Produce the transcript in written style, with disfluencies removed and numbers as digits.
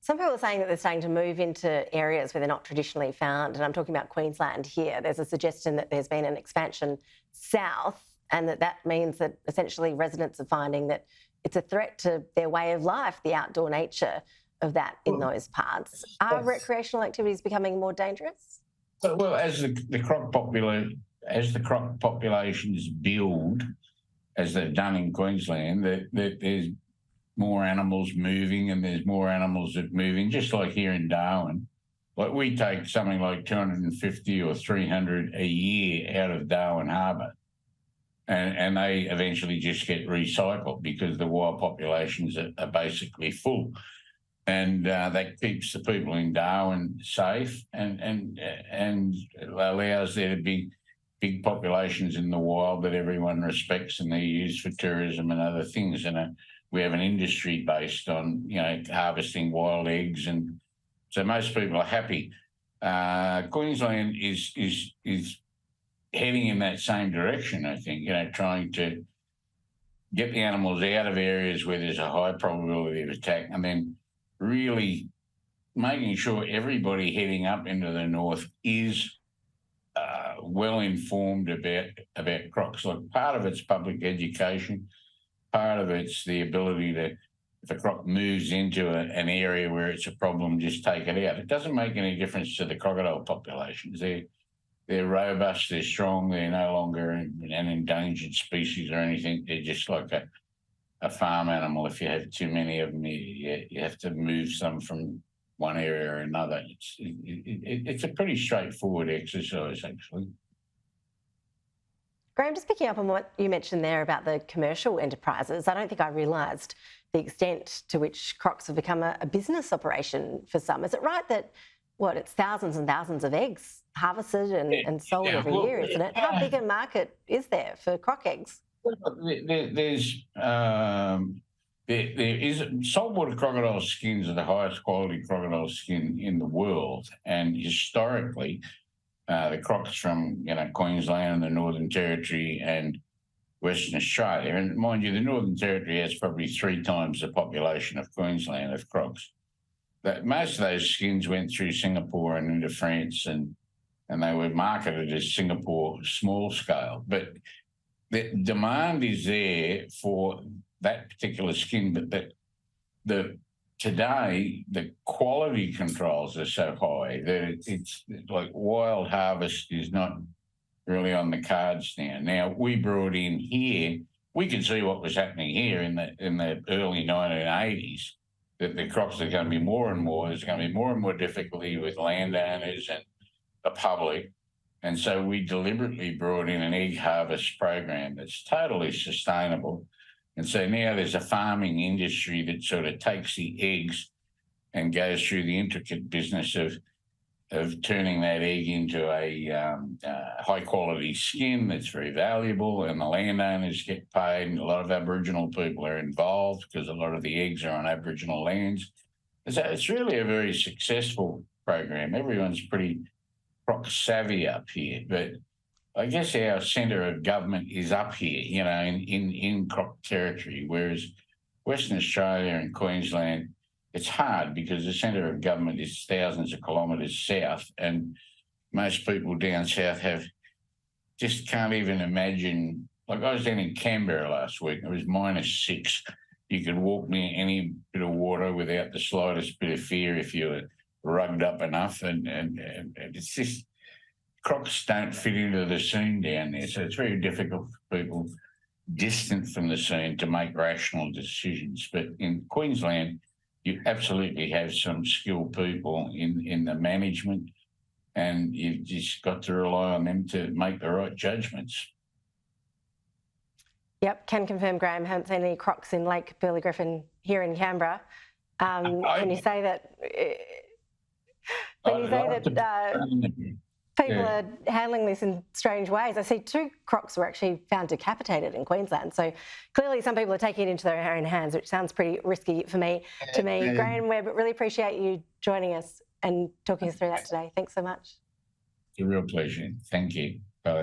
Some people are saying that they're starting to move into areas where they're not traditionally found, and I'm talking about Queensland here. There's a suggestion that there's been an expansion south, and that means that essentially residents are finding that it's a threat to their way of life, the outdoor nature of that in Well, those parts. Are that's, recreational activities becoming more dangerous? well, as the croc populations build, as they've done in Queensland, there's more animals moving, and there's more animals that moving, just like here in Darwin. Like we take something like 250 or 300 a year out of Darwin Harbour, and they eventually just get recycled because the wild populations are basically full. And that keeps the people in Darwin safe and allows there to be big populations in the wild that everyone respects, and they're used for tourism and other things. And we have an industry based on harvesting wild eggs, and so most people are happy. Queensland is heading in that same direction, I think. Trying to get the animals out of areas where there's a high probability of attack, and then really making sure everybody heading up into the north is well informed about crocs. Like, part of it's public education, part of it's the ability to, if a croc moves into an area where it's a problem, just take it out. It doesn't make any difference to the crocodile populations. They're robust, they're strong, they're no longer an endangered species or anything. They're just like a farm animal. If you have too many of them, you have to move some from one area or another. It's a pretty straightforward exercise, actually. Grahame, just picking up on what you mentioned there about the commercial enterprises, I don't think I realised the extent to which crocs have become a business operation for some. Is it right that, it's thousands and thousands of eggs harvested and sold every year, isn't it? How big a market is there for croc eggs? There is saltwater crocodile skins are the highest quality crocodile skin in the world, and historically, the crocs from Queensland and the Northern Territory and Western Australia, and mind you, the Northern Territory has probably 3 times the population of Queensland of crocs. That most of those skins went through Singapore and into France, and they were marketed as Singapore small scale, but the demand is there for that particular skin, but today the quality controls are so high that it's like wild harvest is not really on the cards now. Now, we brought in here, we could see what was happening here in the early 1980s, that the crops are going to be more and more, there's going to be more and more difficulty with landowners and the public. And so we deliberately brought in an egg harvest program that's totally sustainable. And so now there's a farming industry that sort of takes the eggs and goes through the intricate business of turning that egg into a high quality skin that's very valuable, and the landowners get paid, and a lot of Aboriginal people are involved because a lot of the eggs are on Aboriginal lands. So it's really a very successful program. Everyone's pretty croc savvy up here, but I guess our centre of government is up here, in croc territory, whereas Western Australia and Queensland, it's hard because the centre of government is thousands of kilometres south, and most people down south just can't even imagine. Like, I was down in Canberra last week, and it was -6. You could walk near any bit of water without the slightest bit of fear if you were rugged up enough, and it's just, crocs don't fit into the scene down there, so it's very difficult for people distant from the scene to make rational decisions. But in Queensland, you absolutely have some skilled people in the management, and you've just got to rely on them to make the right judgments. Yep, can confirm, Grahame, haven't seen any crocs in Lake Burley Griffin here in Canberra. When you say that people are handling this in strange ways. I see 2 crocs were actually found decapitated in Queensland. So clearly some people are taking it into their own hands, which sounds pretty risky to me. Grahame Webb, really appreciate you joining us and talking us through that today. Thanks so much. It's a real pleasure. Thank you.